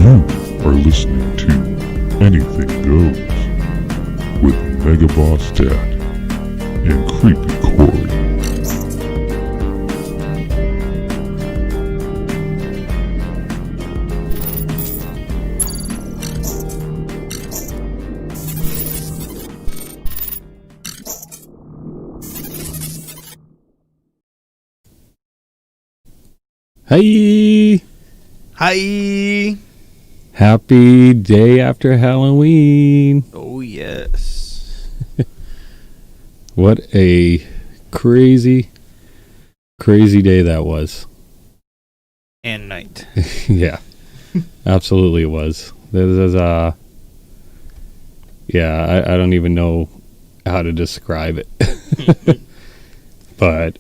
You are listening to Anything Goes with Megaboss Dad and Creepy Corey. Hi! Hi! Happy day after Halloween. Oh, yes. What a crazy, crazy day that was. And night. Yeah, absolutely it was. This is, I don't even know how to describe it. But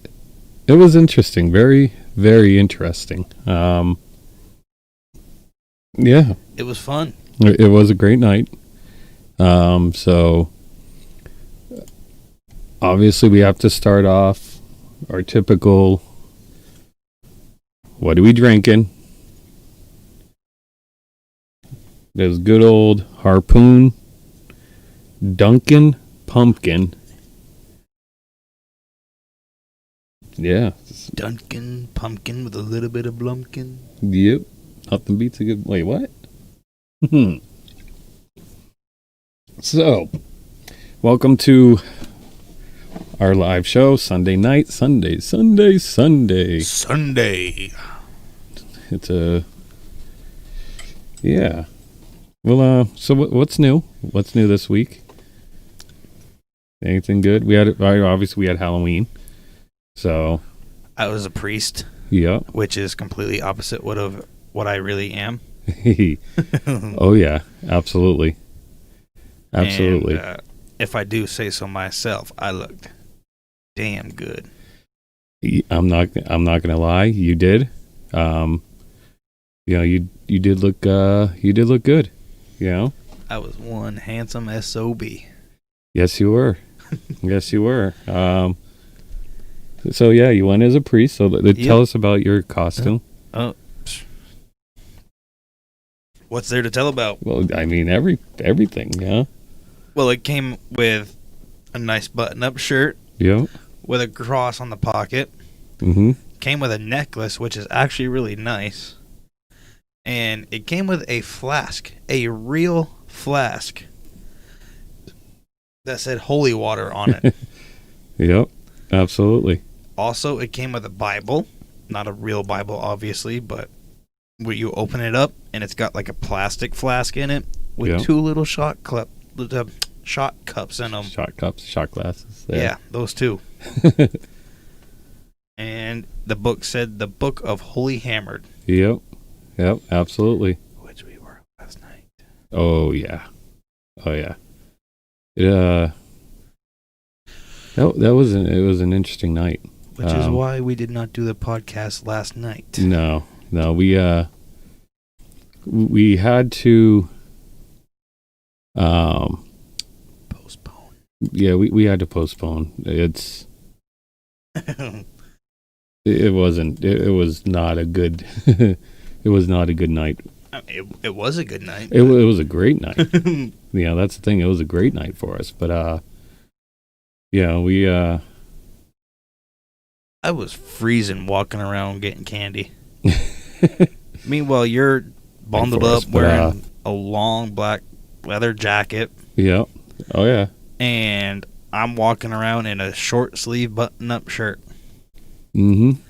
it was interesting. Very, very interesting. Yeah. It was fun. It was a great night. So obviously we have to start off our typical, what are we drinking? There's good old Harpoon Dunkin' Pumpkin. Yeah. Dunkin' Pumpkin with a little bit of Blumpkin. Yep. Nothing beats a good... Wait, what? So, welcome to our live show, Sunday night, Sunday. Sunday. It's a... Yeah. Well, so what's new? What's new this week? Anything good? Obviously we had Halloween. So... I was a priest. Yeah. Which is completely opposite what I really am. Oh, yeah. Absolutely. Absolutely. And, if I do say so myself, I looked damn good. I'm not gonna lie. You did. You did look good. You know. I was one handsome SOB. Yes, you were. Yes, you were. So yeah, you went as a priest. So tell us about your costume. What's there to tell about? Well, I mean everything. Yeah. Well, it came with a nice button-up shirt. Yeah. With a cross on the pocket. Mm-hmm. Came with a necklace, which is actually really nice. And it came with a flask, a real flask that said holy water on it. Yep, absolutely. Also, it came with a Bible. Not a real Bible, obviously, but where you open it up and it's got like a plastic flask in it with two little shot cups in them. Shot cups, shot glasses. Yeah, those two. And the book said the Book of Holy Hammered. Yep, absolutely. Which we were last night. Oh yeah. It was an interesting night. Which is why we did not do the podcast last night. No, we had to postpone. Yeah, we had to postpone. It was not a good it was not a good night. It was a good night. It was a great night. Yeah, that's the thing. It was a great night for us. But we I was freezing walking around getting candy. Meanwhile, you're bundled up wearing a long black leather jacket. Yeah. Oh yeah. And I'm walking around in a short sleeve button up shirt. Mm-hmm.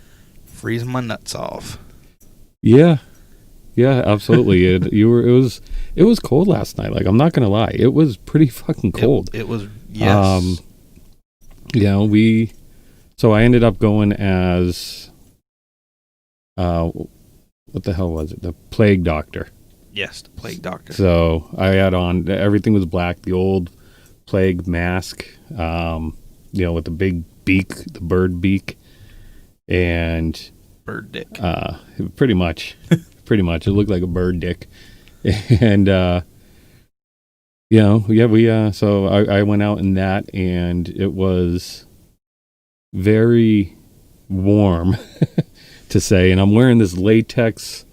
Freezing my nuts off. Yeah. Yeah, absolutely. It was cold last night. Like, I'm not gonna lie. It was pretty fucking cold. It was, yes. So I ended up going as what the hell was it? The plague doctor. Yes, the plague doctor. So I had on, everything was black, the old plague mask, with the big beak, the bird beak, and bird dick. Pretty much. It looked like a bird dick. And so I went out in that, and it was very warm to say, and I'm wearing this latex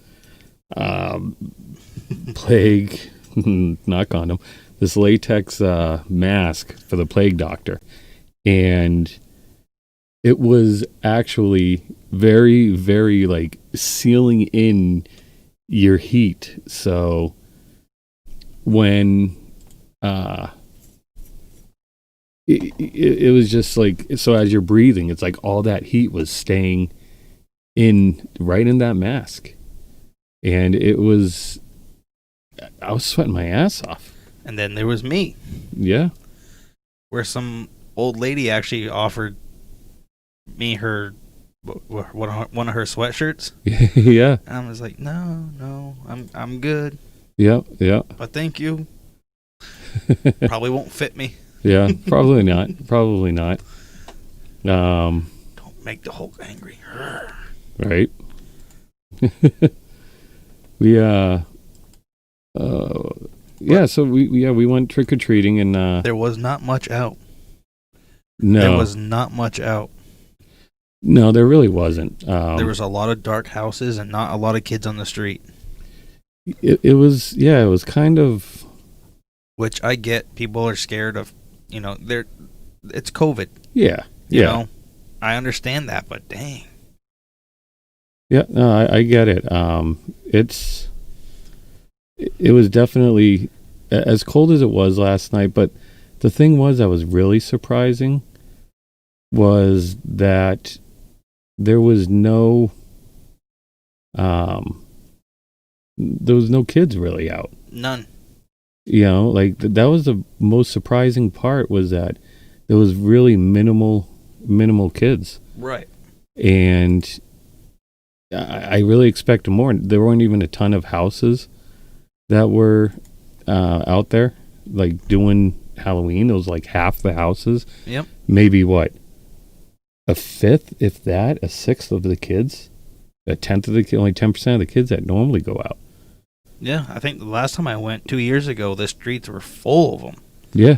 plague, not condom, this latex mask for the plague doctor. And it was actually very, very like sealing in your heat. So when it was just like, so as you're breathing, it's like all that heat was staying in right in that mask. And it was, I was sweating my ass off. And then there was me, Yeah. where some old lady actually offered me her one of her sweatshirts. Yeah. And I was like, no, I'm good, Yeah. Yeah. but thank you. Probably won't fit me. Yeah. Probably not. Probably not. Don't make the Hulk angry. Right. We yeah, so we went trick or treating and There was not much out. no, There was not much out. no, there really wasn't. There was a lot of dark houses and not a lot of kids on the street. It was kind of, Which I get. People are scared of, it's COVID. yeah, You yeah, know? I understand that, but dang. yeah. No, I get it. It was definitely as cold as it was last night, but the thing was that was really surprising was that there was no kids really out. None. Like that was the most surprising part, was that there was really minimal kids. Right. And I really expected more. There weren't even a ton of houses that were out there like doing Halloween. It was like half the houses. Yep. Maybe what? A fifth, if that, a sixth of the kids, a tenth of the only 10% of the kids that normally go out. Yeah, I think the last time I went 2 years ago, the streets were full of them. Yeah.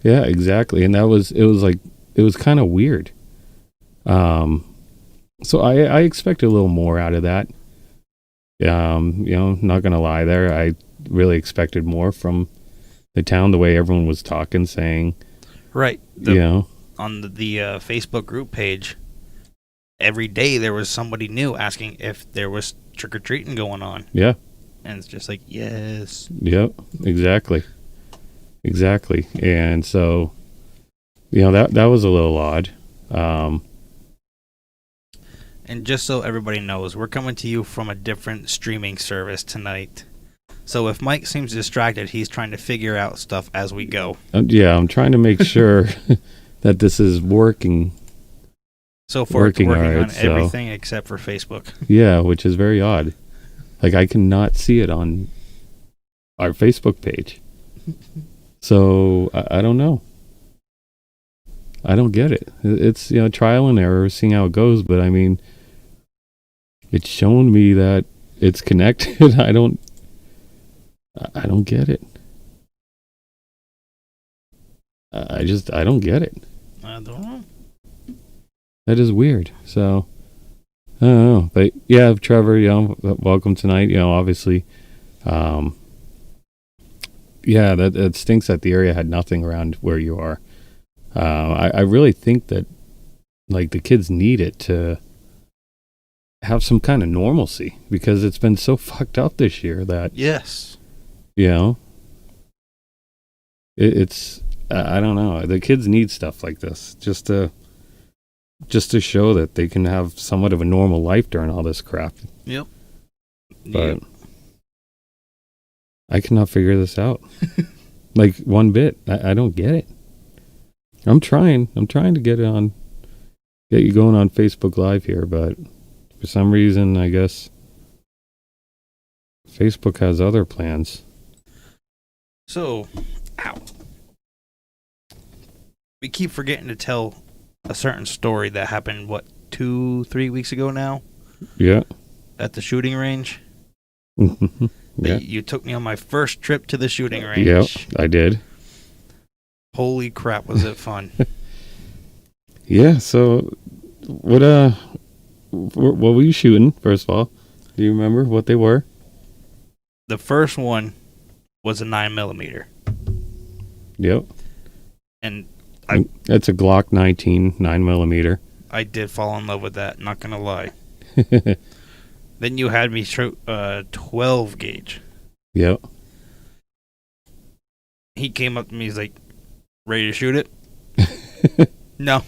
Yeah, exactly. And it was kind of weird. So I expected a little more out of that. Not gonna lie there. I really expected more from the town, the way everyone was talking, saying, Right. On the Facebook group page, every day there was somebody new asking if there was trick-or-treating going on. Yeah. And it's just like, yes. Yep, exactly. And so, that was a little odd. And just so everybody knows, we're coming to you from a different streaming service tonight. So if Mike seems distracted, he's trying to figure out stuff as we go. I'm trying to make sure that this is working. So far, it's working all right, on everything except for Facebook. Yeah, which is very odd. Like, I cannot see it on our Facebook page. So, I don't know. I don't get it. It's, trial and error, seeing how it goes. But, I mean, it's shown me that it's connected. I don't get it. I don't get it. I don't know. That is weird. So, I don't know. But, yeah, Trevor, welcome tonight. Obviously, that stinks that the area had nothing around where you are. I really think that, like, the kids need it to have some kind of normalcy, because it's been so fucked up this year that, Yes. it's I don't know. The kids need stuff like this just to show that they can have somewhat of a normal life during all this crap. Yep. But I cannot figure this out. Like, one bit. I don't get it. I'm trying to get you going on Facebook Live here, but for some reason, I guess Facebook has other plans. So, ow. We keep forgetting to tell a certain story that happened, 2-3 weeks ago now? Yeah. At the shooting range? Yeah. You took me on my first trip to the shooting range. Yep, I did. Holy crap, was it fun. Yeah, so what were you shooting, first of all? Do you remember what they were? The first one was a 9mm. Yep. And It's a Glock 19 9mm. I did fall in love with that, not going to lie. Then you had me 12 gauge. Yep. He came up to me, he's like, ready to shoot it? No.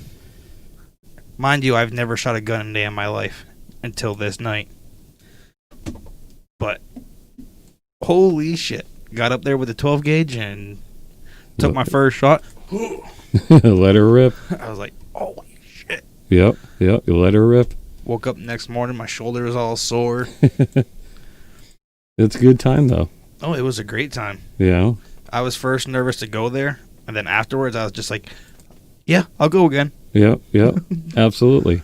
Mind you, I've never shot a gun in a day in my life until this night. But holy shit. Got up there with the 12 gauge and took my first shot. Let her rip. I was like, holy shit. Yep. You let her rip. Woke up next morning, my shoulder was all sore. It's a good time, though. Oh, it was a great time. Yeah. I was first nervous to go there, and then afterwards I was just like, yeah, I'll go again. Yep. Absolutely.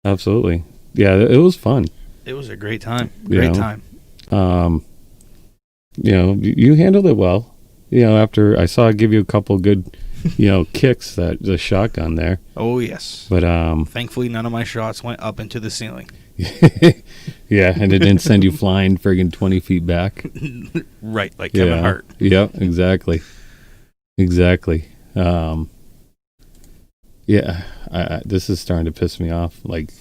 Yeah, it was fun. It was a great time. Yeah. Great time. You handled it well. After I saw it give you a couple good, kicks, that the shotgun there. Oh, yes. But Thankfully, none of my shots went up into the ceiling. yeah, and it didn't send you flying friggin' 20 feet back. Right, like Kevin Hart. Yep, exactly. Yeah, this is starting to piss me off. Like,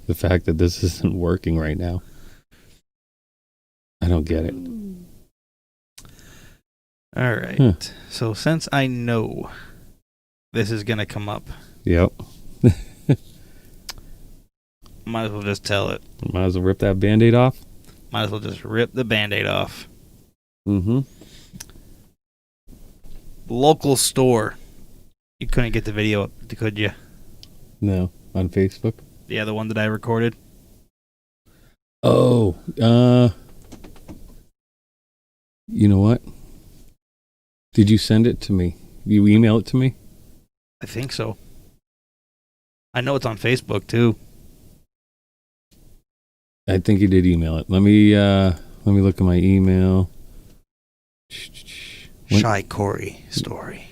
the fact that this isn't working right now. I don't get it. All right. So since I know this is going to come up, Yep. might as well just tell it. Might as well rip that Band-Aid off. Might as well just rip the Band-Aid off. Mm-hmm. Local store. You couldn't get the video up, could you? No, on Facebook. Yeah, the one that I recorded. Oh, you know what? Did you send it to me? You email it to me? I think so. I know it's on Facebook too. I think you did email it. Let me look at my email. Shy Corey story.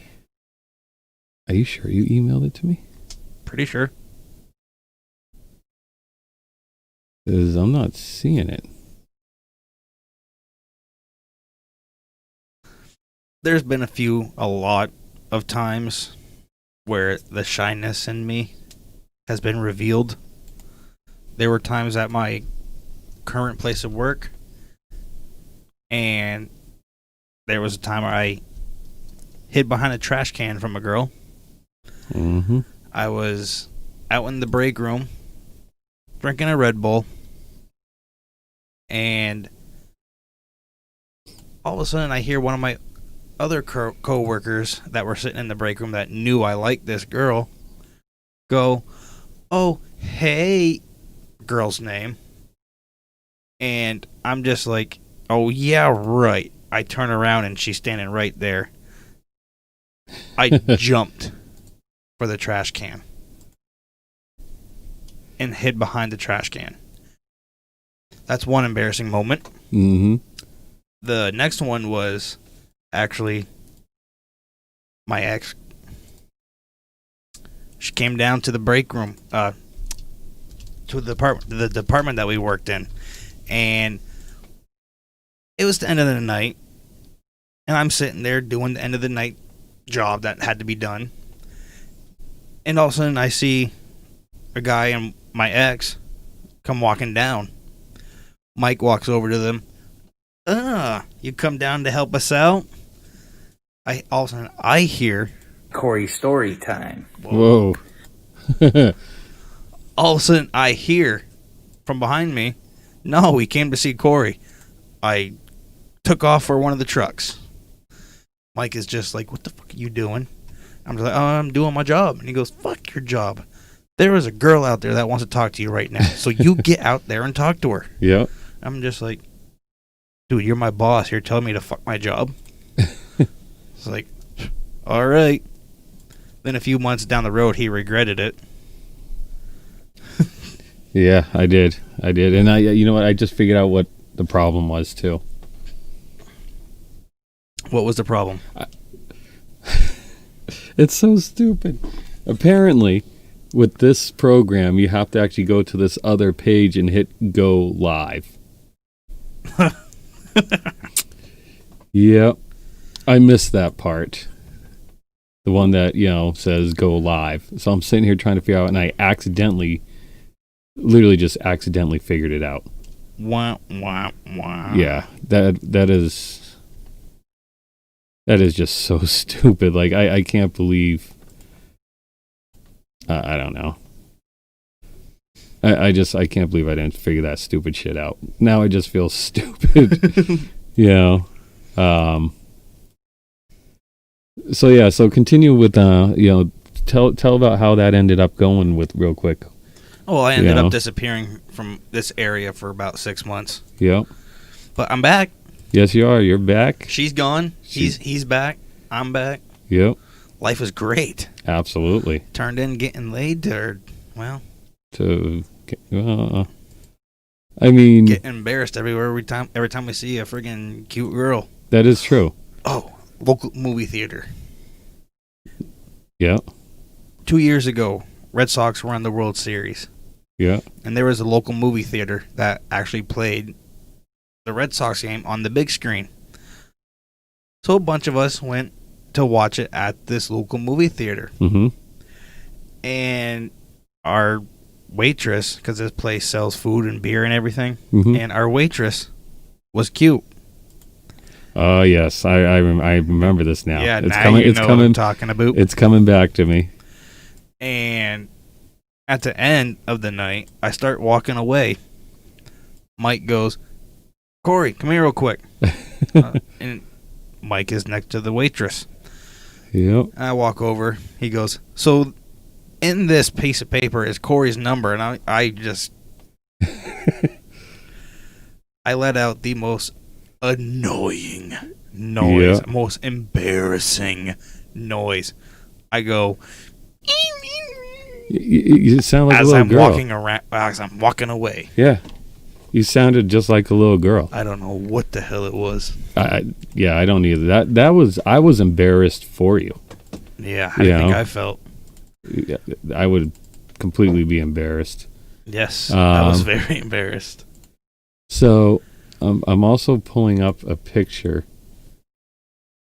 Are you sure you emailed it to me? Pretty sure. Because I'm not seeing it. There's been a lot of times where the shyness in me has been revealed. There were times at my current place of work, and there was a time where I hid behind a trash can from a girl. Mm-hmm. I was out in the break room drinking a Red Bull, and all of a sudden I hear one of my other co-workers that were sitting in the break room that knew I liked this girl go, "Oh, hey," girl's name. And I'm just like, "Oh, yeah, right." I turn around and she's standing right there. I jumped for the trash can and hid behind the trash can. That's one embarrassing moment. Mm-hmm. The next one was actually my ex. She came down to the break room, to the department that we worked in, and it was the end of the night, and I'm sitting there doing the end of the night job that had to be done, and all of a sudden I see a guy and my ex come walking down. Mike walks over to them. You come down to help us out? All of a sudden I hear Corey story time. Whoa. All of a sudden I hear from behind me, "No, we came to see Corey." I took off for one of the trucks. Mike is just like, "What the fuck are you doing?" I'm just like, "Oh, I'm doing my job." And he goes, "Fuck your job. There is a girl out there that wants to talk to you right now. So you get out there and talk to her." Yep. I'm just like, "Dude, you're my boss. You're telling me to fuck my job?" It's like, all right. Then a few months down the road, he regretted it. Yeah, I did. And you know what? I just figured out what the problem was too. What was the problem? It's so stupid. Apparently, with this program, you have to actually go to this other page and hit go live. Yep. I missed that part. The one that, says go live. So I'm sitting here trying to figure out, and I literally just accidentally figured it out. Wah, wah, wah. Yeah. That is just so stupid. Like, I can't believe, I don't know. I can't believe I didn't figure that stupid shit out. Now I just feel stupid. So continue with tell about how that ended up going with real quick. Well, I ended up disappearing from this area for about 6 months. Yep. But I'm back. Yes, you are. You're back. She's gone. He's back. I'm back. Yep. Life is great. Absolutely. Turned in getting laid I mean, get embarrassed every time we see a friggin' cute girl. That is true. Oh, local movie theater. Yeah. 2 years ago, Red Sox won the World Series. Yeah. And there was a local movie theater that actually played the Red Sox game on the big screen. So a bunch of us went to watch it at this local movie theater. Mm-hmm. And our waitress, because this place sells food and beer and everything, mm-hmm. and our waitress was cute. Oh yes, I remember this now. Yeah, it's now coming. you It's know coming. what I'm talking about. It's coming back to me. And at the end of the night, I start walking away. Mike goes, "Corey, come here real quick." And Mike is next to the waitress. Yep. I walk over. He goes, "So in this piece of paper is Corey's number." And I just I let out the most annoying noise, most embarrassing noise. I go, you sound like a little girl. As I'm walking away. Yeah, you sounded just like a little girl. I don't know what the hell it was. I don't either. I was embarrassed for you. Yeah, I think I felt. I would completely be embarrassed. Yes, I was very embarrassed. So, I'm also pulling up a picture.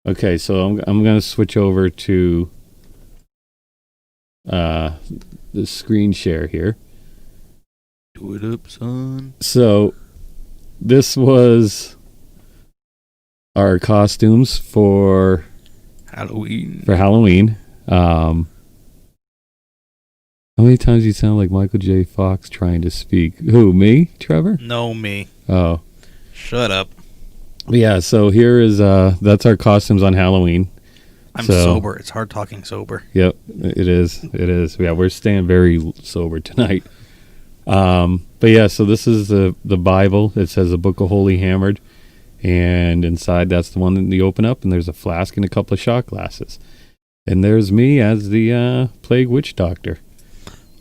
Okay, so I'm going to switch over to the screen share here. Do it up, son. So, this was our costumes for Halloween. How many times you sound like Michael J. Fox trying to speak? Who, me, Trevor? No, me. Oh. Shut up. Yeah, so here is, that's our costumes on Halloween. I'm sober. It's hard talking sober. Yep, it is. It is. Yeah, we're staying very sober tonight. But yeah, so this is the Bible. It says the Book of Holy Hammered. And inside, that's the one that you open up, and there's a flask and a couple of shot glasses. And there's me as the plague witch doctor.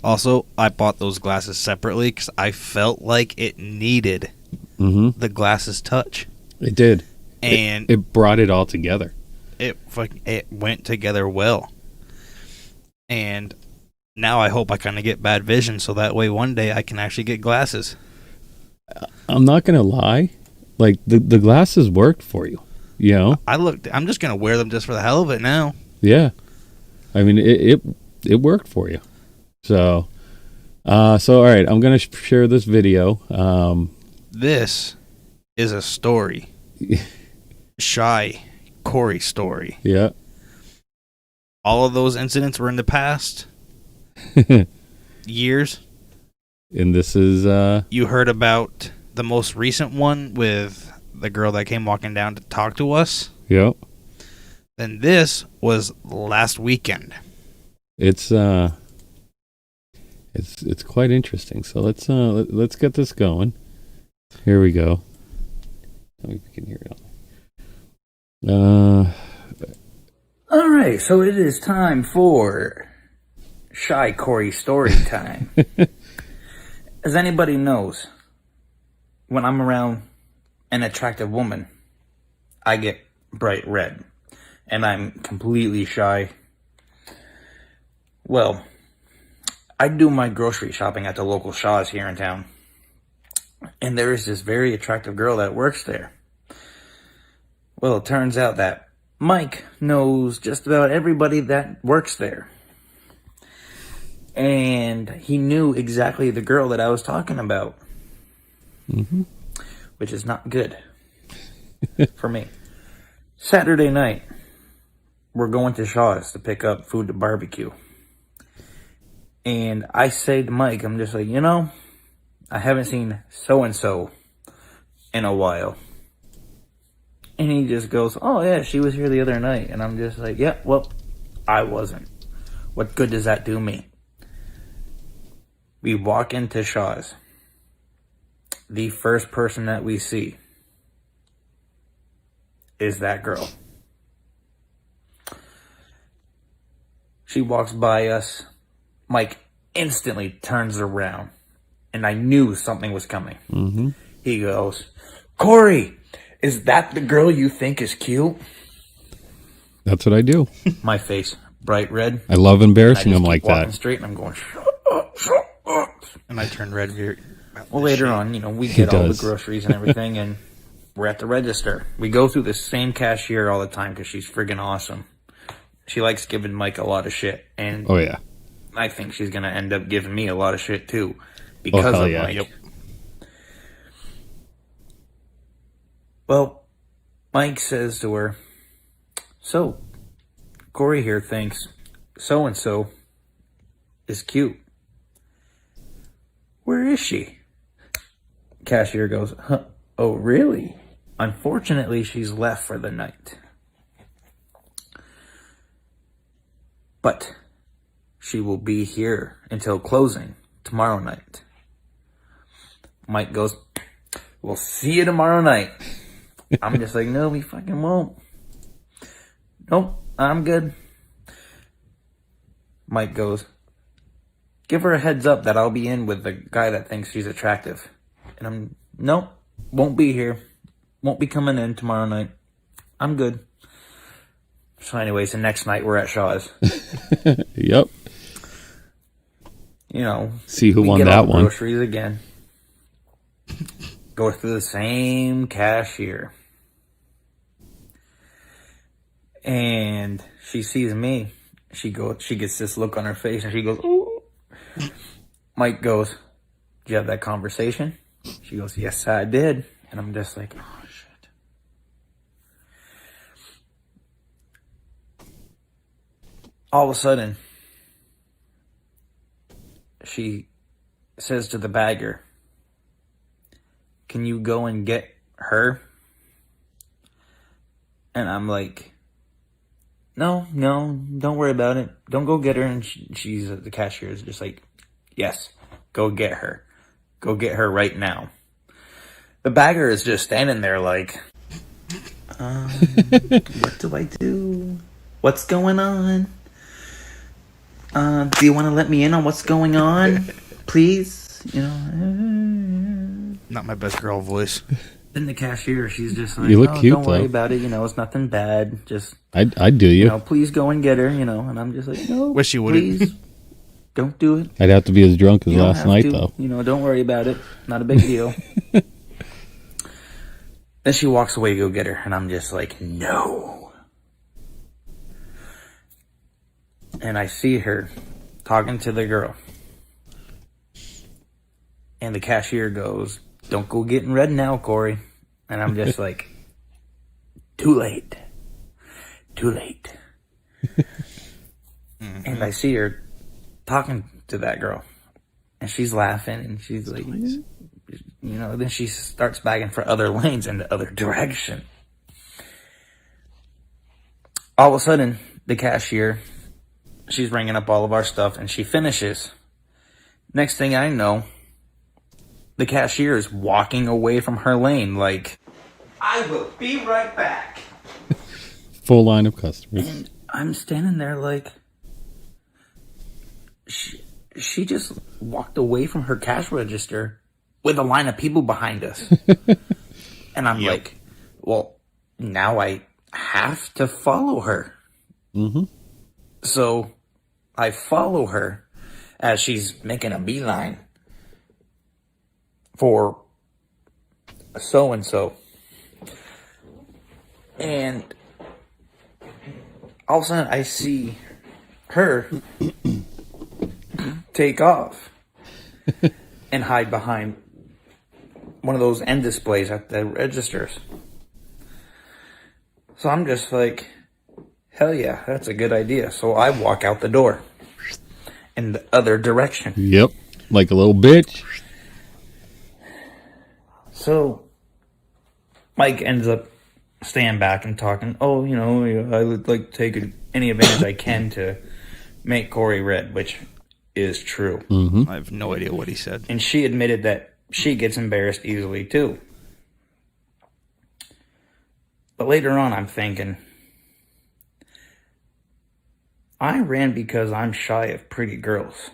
Also, I bought those glasses separately because I felt like it needed the glasses touch. It did. And it brought it all together. It went together well. And now I hope I kind of get bad vision so that way one day I can actually get glasses. I'm not going to lie. Like, the glasses worked for you, you know? I'm just going to wear them just for the hell of it now. Yeah. I mean, it worked for you. So all right, I'm going to share this video. This is a story. Shy Corey story. Yeah. All of those incidents were in the past years. And this is... You heard about the most recent one with the girl that came walking down to talk to us. Yep. Then this was last weekend. It's quite interesting. So let's get this going. Here we go. Let me can hear it on. All right, so it is time for Shy Corey story time. As anybody knows, when I'm around an attractive woman, I get bright red, and I'm completely shy. Well, I do my grocery shopping at the local Shaw's here in town, and there is this very attractive girl that works there. Well, it turns out that Mike knows just about everybody that works there. And he knew exactly the girl that I was talking about. Mm-hmm. Which is not good for me. Saturday night, we're going to Shaw's to pick up food to barbecue. And I say to Mike, I'm just like, I haven't seen so-and-so in a while. And he just goes, oh yeah, she was here the other night. And I'm just like, yeah, well, I wasn't. What good does that do me? We walk into Shaw's. The first person that we see is that girl. She walks by us. Mike instantly turns around. And I knew something was coming. Mm-hmm. He goes, Corey, is that the girl you think is cute? That's what I do. My face bright red. I love embarrassing I him just like keep walking that. straight, and I'm going, shut up. And I turned red. Well, later on, we get all the does. groceries and everything, and we're at the register. We go through the same cashier all the time because she's friggin' awesome. She likes giving Mike a lot of shit, and Oh, yeah. I think she's going to end up giving me a lot of shit, too, because hell of yeah. Mike. Yep. Well, Mike says to her, so, Corey here thinks so-and-so is cute. Where is she? Cashier goes, huh, oh, really? Unfortunately, she's left for the night. But she will be here until closing tomorrow night. Mike goes, we'll see you tomorrow night. I'm just like, no, we fucking won't. Nope, I'm good. Mike goes, give her a heads up that I'll be in with the guy that thinks she's attractive. And I'm, nope, won't be here. Won't be coming in tomorrow night. I'm good. So anyways, the next night we're at Shaw's. Yep. See who we won get all that the one. groceries again. Go through the same cashier. And she sees me. She gets this look on her face and she goes, ooh. Mike goes, did you have that conversation? She goes, yes, I did. And I'm just like, oh, shit. All of a sudden, she says to the bagger, can you go and get her? And I'm like, no, don't worry about it. Don't go get her. And she's the cashier is just like, yes, go get her. Go get her right now. The bagger is just standing there like, what do I do? What's going on? Do you want to let me in on what's going on? Please? Not my best girl voice. Then the cashier, she's just like, You look cute, don't worry though. about it. It's nothing bad. Just, I'd do you. please go and get her, And I'm just like, no, Wish you wouldn't. please, don't do it. I'd have to be as drunk as You don't last have night, to. though. Don't worry about it. Not a big deal. Then she walks away to go get her, and I'm just like, no. And I see her talking to the girl. And the cashier goes, don't go getting red now, Corey. And I'm just like, too late. Too late. And I see her talking to that girl. And she's laughing, and she's like, then she starts bagging for other lanes in the other direction. All of a sudden, the cashier, she's ringing up all of our stuff, and she finishes. Next thing I know, the cashier is walking away from her lane like, I will be right back. Full line of customers. And I'm standing there like, she just walked away from her cash register with a line of people behind us. And I'm like, well, now I have to follow her. Mm-hmm. So I follow her as she's making a beeline for so-and-so. And all of a sudden I see her take off and hide behind one of those end displays at the registers. So I'm just like, hell yeah, that's a good idea. So I walk out the door in the other direction. Yep. Like a little bitch. So Mike ends up staying back and talking, oh, you know, I would like to take any advantage I can to make Corey red, which is true. Mm-hmm. I have no idea what he said. And she admitted that she gets embarrassed easily too. But later on, I'm thinking, I ran because I'm shy of pretty girls.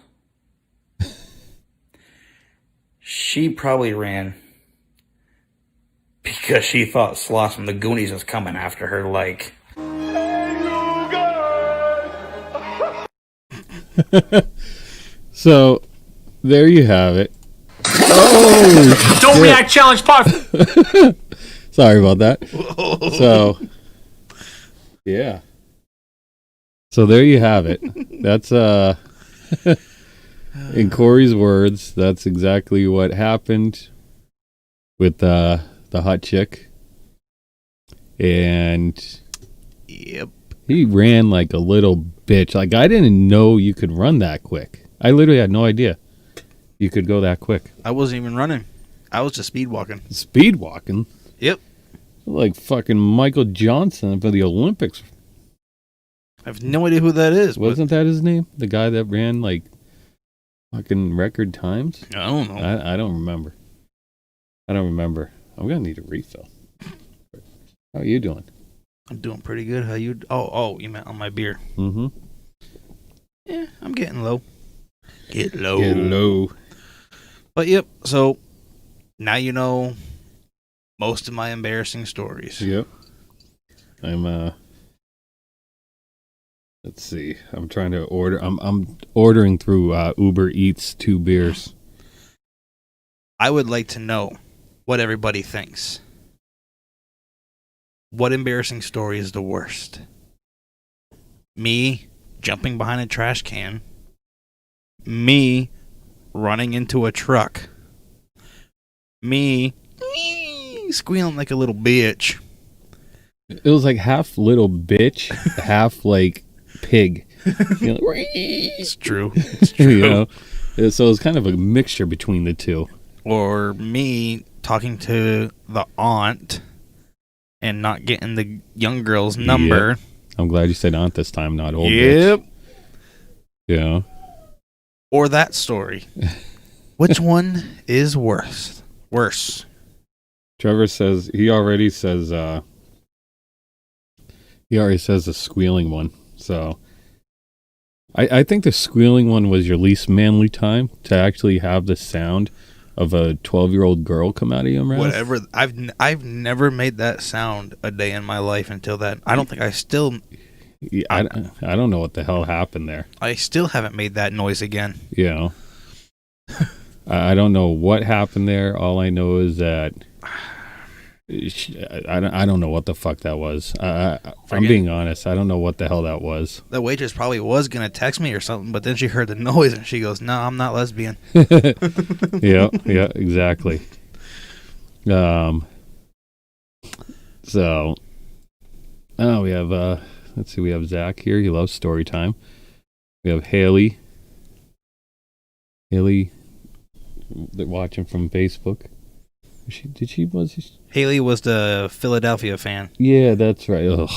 She probably ran because she thought Sloth from the Goonies was coming after her like... So, there you have it. Oh, Don't react challenge part. sorry about that. So, yeah. So there you have it. That's in Corey's words, that's exactly what happened with the hot chick. And Yep. he ran like a little bitch. Like, I didn't know you could run that quick. I literally had no idea you could go that quick. I wasn't even running. I was just speed walking. Speed walking? Yep. Like fucking Michael Johnson for the Olympics. I have no idea who that is. but Wasn't that his name? The guy that ran like fucking record times? I don't know. I don't remember. I'm going to need a refill. How are you doing? I'm doing pretty good. How you? Oh, you meant on my beer. Mm-hmm. Yeah, I'm getting low. Get low. Hello. But yep. So now you know most of my embarrassing stories. Yep. I'm let's see. I'm trying to order. I'm ordering through Uber Eats 2 beers. I would like to know what everybody thinks. What embarrassing story is the worst? Me jumping behind a trash can. Me running into a truck. Me squealing like a little bitch. It was like half little bitch, half like pig. You know, It's true. It's true. you know? So it was kind of a mixture between the two. Or me talking to the aunt and not getting the young girl's number. Yep. I'm glad you said aunt this time, not old Yep. bitch. Yeah. Or that story. Which one is worse? Worse. Trevor says he already says the squealing one. So I think the squealing one was your least manly time to actually have the sound of a 12-year-old girl come out of your mouth. Whatever. I've never made that sound a day in my life until that. I don't think I still I don't know what the hell happened there. haven't made that noise again. You know, I don't know what happened there. All I know is that I don't know what the fuck that was. I'm being honest. I don't know what the hell that was. The waitress probably was gonna text me or something, but then she heard the noise and she goes, "No, I'm not lesbian." Yeah, exactly. So, we have let's see, we have Zach here. He loves story time. We have Haley. Haley, they're watching from Facebook. Haley was the Philadelphia fan. Yeah, that's right. Ugh.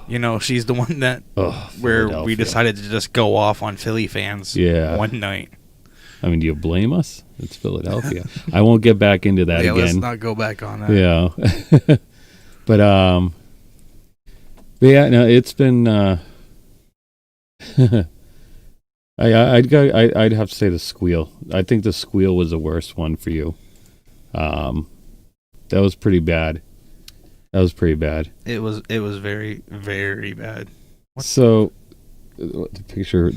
You know, she's the one that where we Philadelphia. decided to just go off on Philly fans. Yeah. One night. I mean, do you blame us? It's Philadelphia. I won't get back into that Yeah, let's again. not go back on that. Yeah. But yeah, no, it's been I'd have to say the squeal. I think the squeal was the worst one for you. That was pretty bad. It was very, very bad. So the picture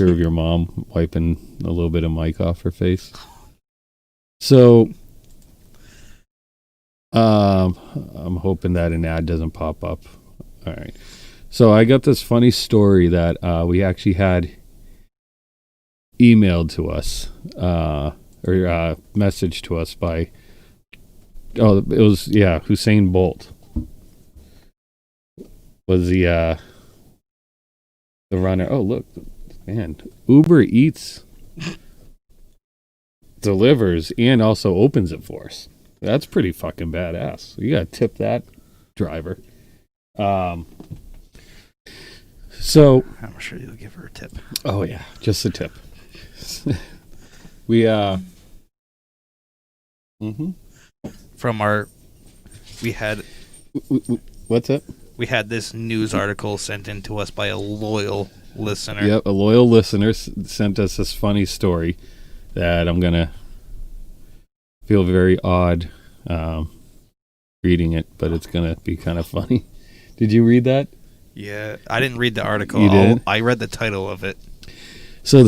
of your mom wiping a little bit of Mike off her face. So I'm hoping that an ad doesn't pop up. All right. So I got this funny story that we actually had emailed to us, or messaged to us by, it was, Hussein Bolt was the runner. Oh, look, man, Uber Eats delivers and also opens it for us. That's pretty fucking badass. You gotta tip that driver. So I'm sure you'll give her a tip. oh yeah, just a tip. we From we had what's up? we had this news article sent in to us by a loyal listener. Yep, a loyal listener sent us this funny story that I'm gonna feel very odd reading it, but it's gonna be kind of funny. Did you read that? Yeah, I didn't read the article. You didn't? I read the title of it. So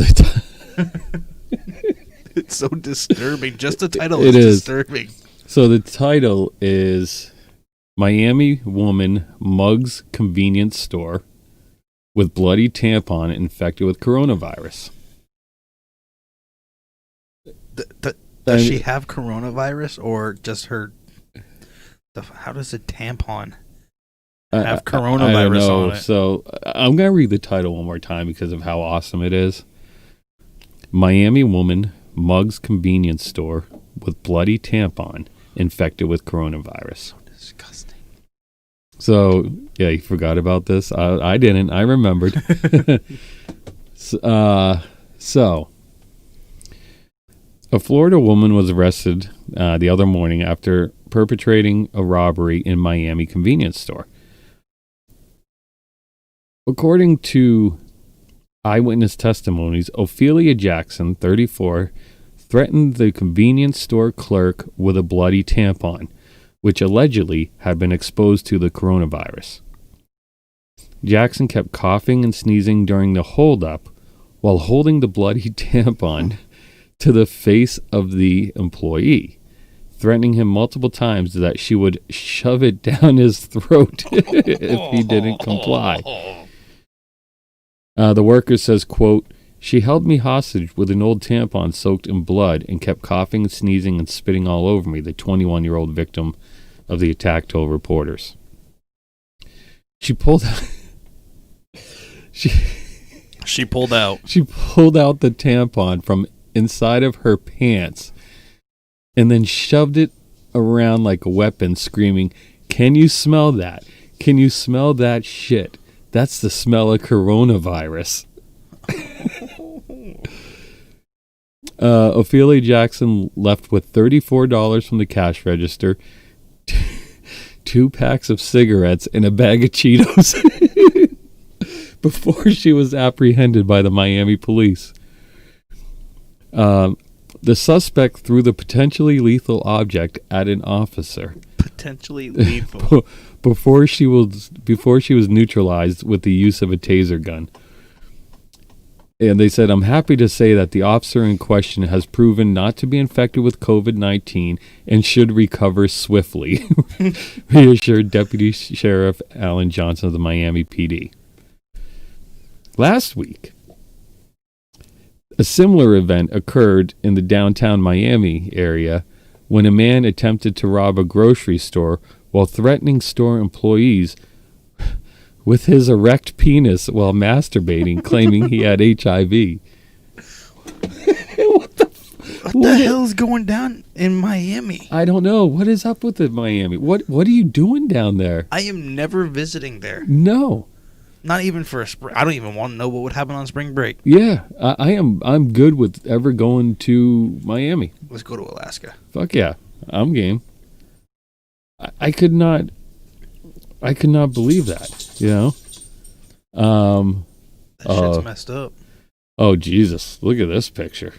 It's so disturbing. Just the title It is is. disturbing. So the title is Miami Woman Mugs Convenience Store with Bloody Tampon Infected with Coronavirus. Does she have coronavirus or just her? How does a tampon have coronavirus I don't know. on it? So I'm going to read the title one more time because of how awesome it is. Miami Woman Mugs Convenience Store with Bloody Tampon Infected with Coronavirus. Disgusting. So, yeah, you forgot about this? I didn't. I remembered. So, a Florida woman was arrested the other morning after perpetrating a robbery in Miami convenience store. According to eyewitness testimonies, Ophelia Jackson, 34, threatened the convenience store clerk with a bloody tampon, which allegedly had been exposed to the coronavirus. Jackson kept coughing and sneezing during the holdup while holding the bloody tampon to the face of the employee, threatening him multiple times that she would shove it down his throat if he didn't comply. The worker says, quote, "She held me hostage with an old tampon soaked in blood and kept coughing, sneezing, and spitting all over me," the 21-year-old victim of the attack told reporters. She pulled out... She pulled out. She pulled out the tampon from inside of her pants and then shoved it around like a weapon, screaming, "Can you smell that? Can you smell that shit? That's the smell of coronavirus." Ophelia Jackson left with $34 from the cash register, 2 packs of cigarettes, and a bag of Cheetos before she was apprehended by the Miami police. The suspect threw the potentially lethal object at an officer. Potentially lethal. before she was neutralized with the use of a taser gun. And they said, "I'm happy to say that the officer in question has proven not to be infected with COVID-19 and should recover swiftly," reassured Deputy Sheriff Alan Johnson of the Miami PD. Last week, a similar event occurred in the downtown Miami area when a man attempted to rob a grocery store while threatening store employees with his erect penis while masturbating, claiming he had HIV. What the hell is going down in Miami? I don't know. What is up with it, Miami? What are you doing down there? I am never visiting there. No. Not even for a spring. I don't even want to know what would happen on spring break. Yeah, I'm good with ever going to Miami. Let's go to Alaska. Fuck yeah, I'm game. I could not believe that. You know. That shit's messed up. Oh Jesus! Look at this picture.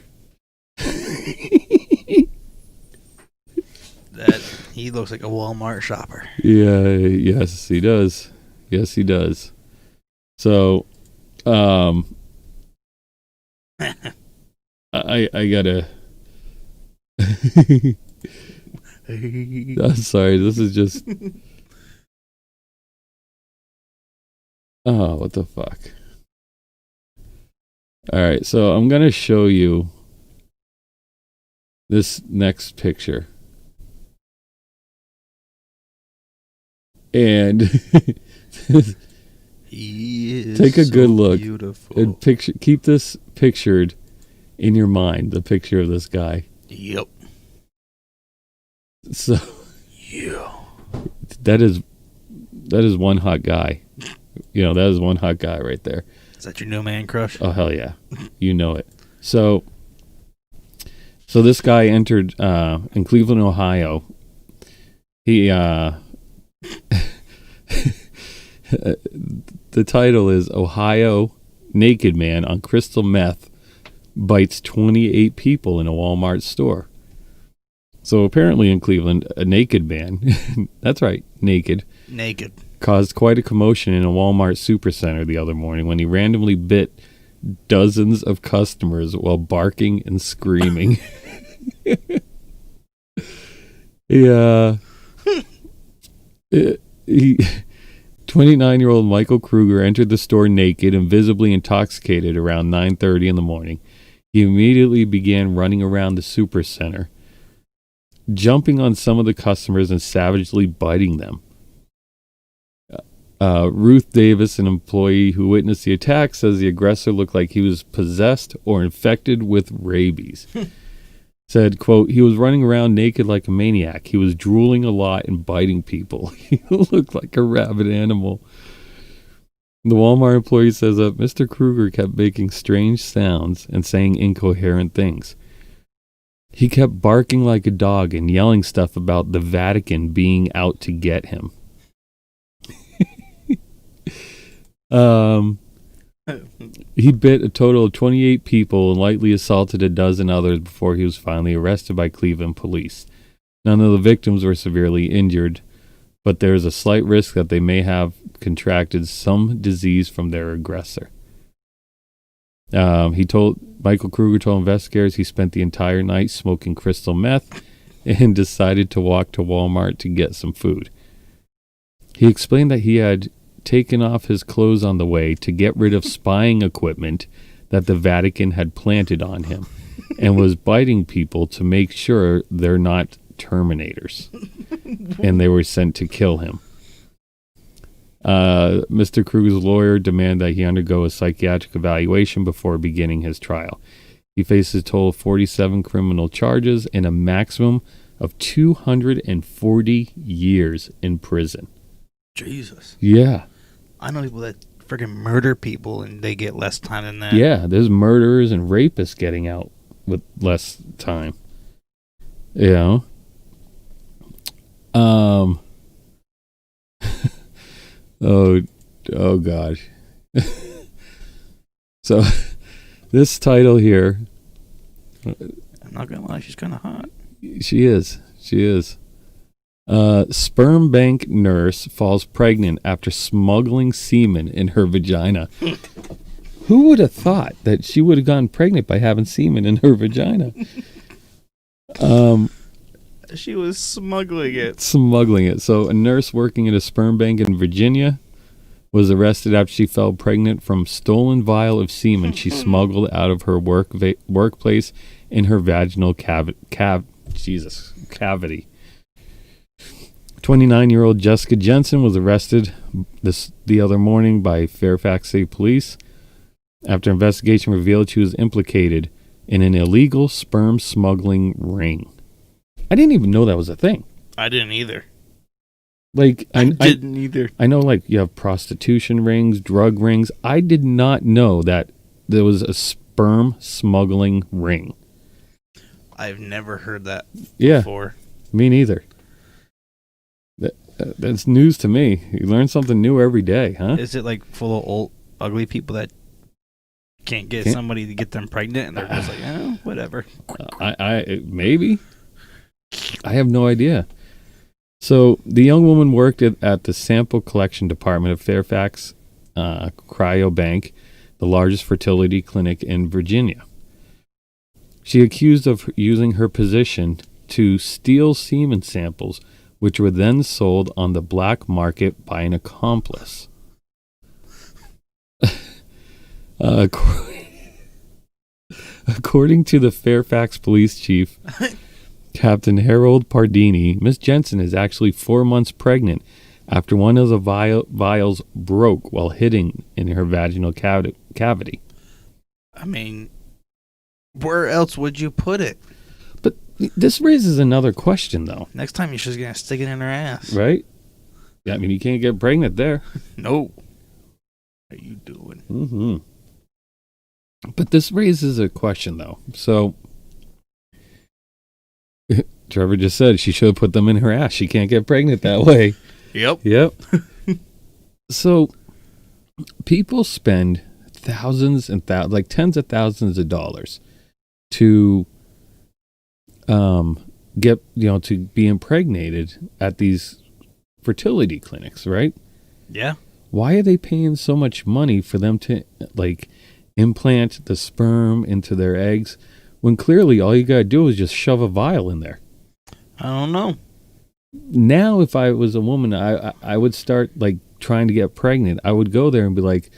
That he looks like a Walmart shopper. Yeah. Yes, he does. Yes, he does. So, I gotta. I'm sorry. This is just. Oh, what the fuck? All right, so I'm gonna show you this next picture, and take a good look beautiful. and keep this pictured in your mind. The picture of this guy. Yep. So Yeah. that is one hot guy. That is one hot guy right there. Is that your new man crush? Oh hell yeah, you know it. So this guy entered in Cleveland, Ohio. He the title is Ohio Naked Man on Crystal Meth Bites 28 People in a Walmart Store. So apparently in Cleveland, a naked man, that's right, naked, caused quite a commotion in a Walmart supercenter the other morning when he randomly bit dozens of customers while barking and screaming. Yeah. 29-year-old Michael Kruger entered the store naked and visibly intoxicated around 9:30 in the morning. He immediately began running around the supercenter, jumping on some of the customers and savagely biting them. Ruth Davis, an employee who witnessed the attack, says the aggressor looked like he was possessed or infected with rabies. Said, quote, he was running around naked like a maniac. He was drooling a lot and biting people. He looked like a rabid animal. The Walmart employee says that Mr. Kruger kept making strange sounds and saying incoherent things. He kept barking like a dog and yelling stuff about the Vatican being out to get him. He bit a total of 28 people and lightly assaulted a dozen others before he was finally arrested by Cleveland police. None of the victims were severely injured, but there is a slight risk that they may have contracted some disease from their aggressor. Michael Kruger told investigators he spent the entire night smoking crystal meth and decided to walk to Walmart to get some food. He explained that he had taken off his clothes on the way to get rid of spying equipment that the Vatican had planted on him and was biting people to make sure they're not Terminators and they were sent to kill him. Mr. Kruger's lawyer demanded that he undergo a psychiatric evaluation before beginning his trial. He faces a total of 47 criminal charges and a maximum of 240 years in prison. Jesus. Yeah. I know people that freaking murder people and they get less time than that. Yeah, there's murderers and rapists getting out with less time. You know? Oh gosh. So this title here, I'm not gonna lie, she's kind of hot. She is. Sperm bank nurse falls pregnant after smuggling semen in her vagina. Who would have thought that she would have gotten pregnant by having semen in her vagina? She was smuggling it. So a nurse working at a sperm bank in Virginia was arrested after she fell pregnant from stolen vial of semen she smuggled out of her workplace in her vaginal cavity. 29-year-old Jessica Jensen was arrested the other morning by Fairfax State Police after investigation revealed she was implicated in an illegal sperm smuggling ring. I didn't even know that was a thing. I didn't either. Like I didn't either. I know, like, you have prostitution rings, drug rings. I did not know that there was a sperm smuggling ring. I've never heard that Yeah, before. me neither. That's news to me. You learn something new every day, huh? Is it like full of old, ugly people that can't get somebody to get them pregnant and they're just like, oh, whatever. I maybe. I have no idea. So the young woman worked at the sample collection department of Fairfax Cryobank, the largest fertility clinic in Virginia. She accused of using her position to steal semen samples, which were then sold on the black market by an accomplice. According to the Fairfax police chief, Captain Harold Pardini, Miss Jensen is actually 4 months pregnant after one of the vials broke while hidden in her vaginal cavity. I mean, where else would you put it? But this raises another question, though. Next time you're just gonna stick it in her ass. Right? Yeah, I mean, you can't get pregnant there. No. What are you doing? Mm-hmm. But this raises a question, though. So, Trevor just said she should have put them in her ass. She can't get pregnant that way. Yep. So, people spend thousands and like tens of thousands of dollars to get, to be impregnated at these fertility clinics, right? Yeah. Why are they paying so much money for them to like implant the sperm into their eggs when clearly all you gotta do is just shove a vial in there? I don't know. Now, if I was a woman, I would start like trying to get pregnant. I would go there and be like,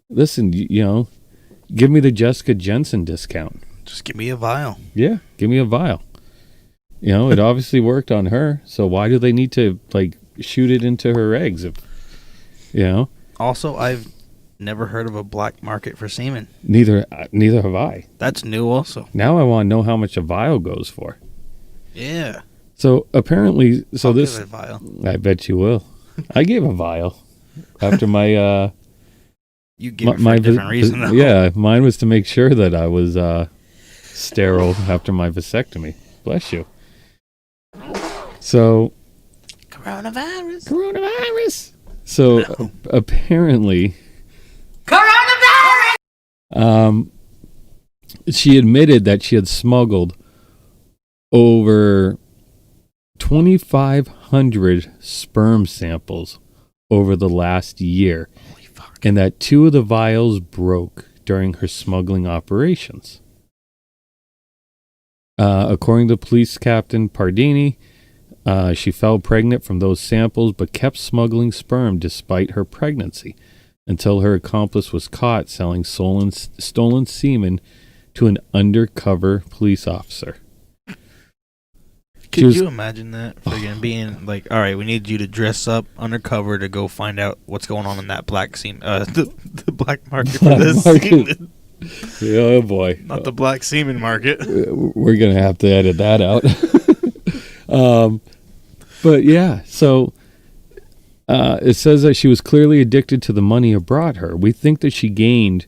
listen, give me the Jessica Jensen discount. Just give me a vial. Yeah, give me a vial. It obviously worked on her, so why do they need to like shoot it into her eggs? Also, I've never heard of a black market for semen. Neither have I. That's new also. Now I want to know how much a vial goes for. Yeah. So apparently, I'll give it a vial. I bet you will. I gave a vial after my You gave it for a different reason, though. Yeah, mine was to make sure that I was sterile after my vasectomy. Bless you. So, Coronavirus. So apparently, she admitted that she had smuggled over 2,500 sperm samples over the last year. Holy fuck. And that 2 of the vials broke during her smuggling operations. According to police captain Pardini, she fell pregnant from those samples but kept smuggling sperm despite her pregnancy until her accomplice was caught selling stolen semen to an undercover police officer. Could you imagine that? Friggin' being like, all right, we need you to dress up undercover to go find out what's going on in that black semen, the black market for this semen. Oh boy. Not the black semen market. We're going to have to edit that out. But yeah, so it says that she was clearly addicted to the money it brought her. They think that she gained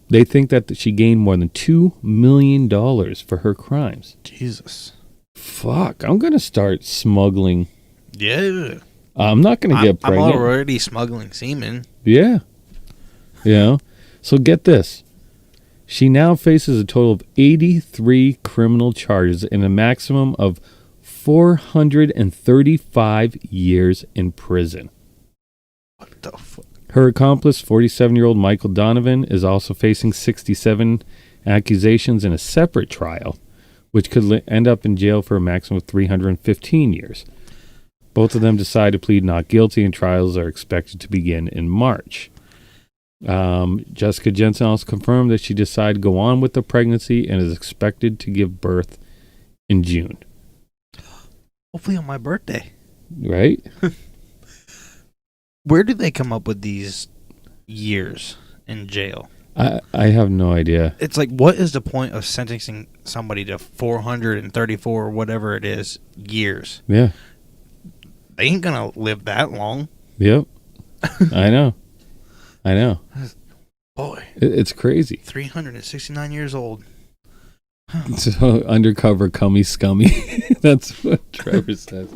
more than $2 million for her crimes. Jesus. Fuck, I'm going to start smuggling. Yeah. I'm not going to get pregnant. I'm already smuggling semen. Yeah. So get this. She now faces a total of 83 criminal charges and a maximum of 435 years in prison. What the fuck? Her accomplice, 47-year-old Michael Donovan, is also facing 67 accusations in a separate trial, which could end up in jail for a maximum of 315 years. Both of them decide to plead not guilty, and trials are expected to begin in March. Jessica Jensen also confirmed that she decided to go on with the pregnancy and is expected to give birth in June. Hopefully on my birthday. Right? Where do they come up with these years in jail? I have no idea. It's like, what is the point of sentencing somebody to 434 or whatever it is years? Yeah. They ain't gonna live that long. Yep. I know. Boy. It's crazy. 369 years old. So undercover cummy scummy. That's what Trevor says.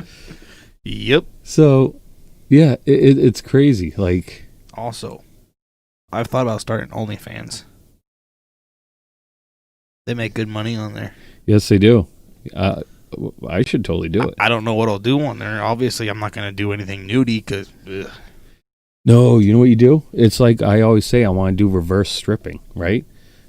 Yep. So, yeah, it's crazy. Like, Also, I've thought about starting OnlyFans. They make good money on there. yes, they do. I should totally do it. I don't know what I'll do on there. Obviously, I'm not going to do anything nudie because... No, you know what you do? It's like I always say, I want to do reverse stripping, right?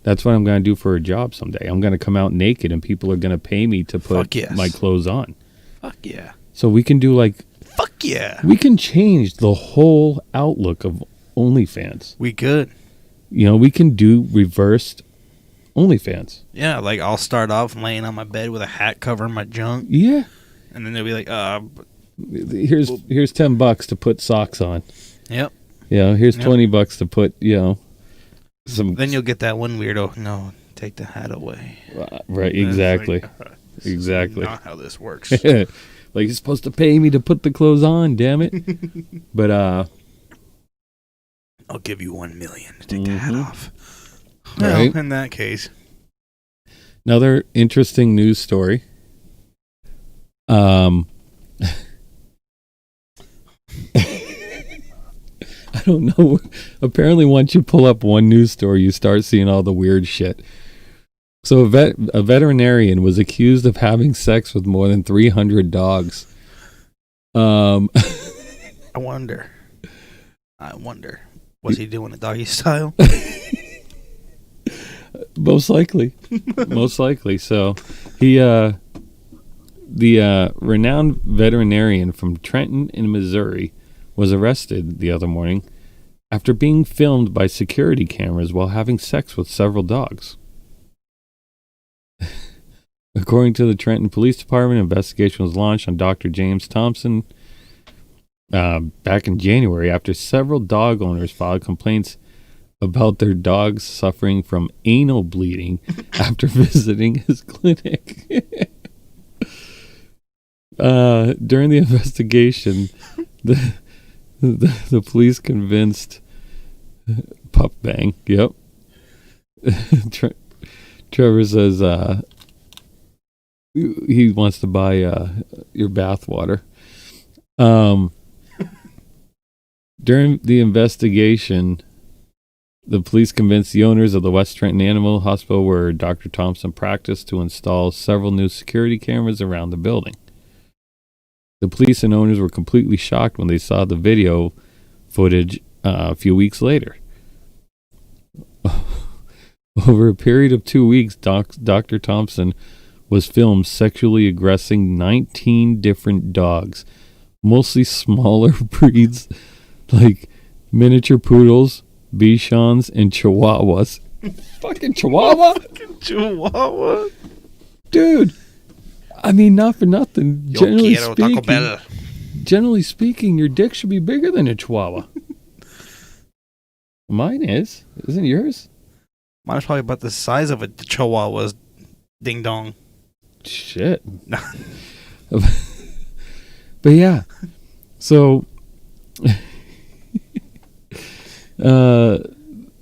That's what I'm going to do for a job someday. I'm going to come out naked and people are going to pay me to put Fuck yes. my clothes on. Fuck yeah. So we can do like, Fuck yeah. we can change the whole outlook of OnlyFans. We could. You know, we can do reversed OnlyFans. Yeah, like I'll start off laying on my bed with a hat covering my junk, Yeah. and then they'll be like, Here's $10 to put socks on. yep. You know, here's Yep. $20 to put, you know, some. Then you'll get that one weirdo. No, take the hat away. Right, And it's exactly. like, this Exactly. is not how this works. Like, you're supposed to pay me to put the clothes on, damn it. But, I'll give you $1 million to take the hat Mhm. off. Right. Well, in that case, another interesting news story. I don't know. Apparently, once you pull up one news story, you start seeing all the weird shit. So, a veterinarian was accused of having sex with more than 300 dogs. I wonder. Was he doing it doggy style? Most likely. Most likely. So, the renowned veterinarian from Trenton in Missouri was arrested the other morning after being filmed by security cameras while having sex with several dogs. According to the Trenton Police Department, an investigation was launched on Dr. James Thompson back in January after several dog owners filed complaints about their dogs suffering from anal bleeding after visiting his clinic. During the investigation, the police convinced Pup Bang. Yep. Trevor says he wants to buy your bath water. During the investigation, the police convinced the owners of the West Trenton Animal Hospital, where Dr. Thompson practiced, to install several new security cameras around the building. The police and owners were completely shocked when they saw the video footage a few weeks later. Over a period of 2 weeks, Dr. Thompson was filmed sexually aggressing 19 different dogs, mostly smaller breeds like miniature poodles, Bichons, and Chihuahuas. Fucking Chihuahua? Chihuahua. Dude, I mean, not for nothing. Yo Generally quiero Taco speaking, Bell. generally speaking, your dick should be bigger than a Chihuahua. Mine is. Isn't yours? Mine's probably about the size of a Chihuahua's ding dong. Shit. But yeah. So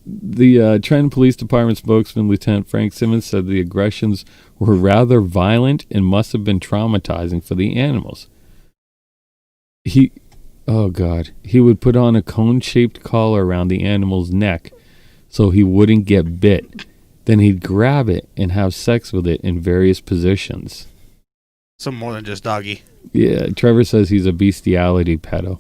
the Trenton Police Department spokesman, Lieutenant Frank Simmons, said the aggressions were rather violent and must have been traumatizing for the animals. He would put on a cone-shaped collar around the animal's neck so he wouldn't get bit. Then he'd grab it and have sex with it in various positions. Some more than just doggy. Yeah, Trevor says he's a bestiality pedo.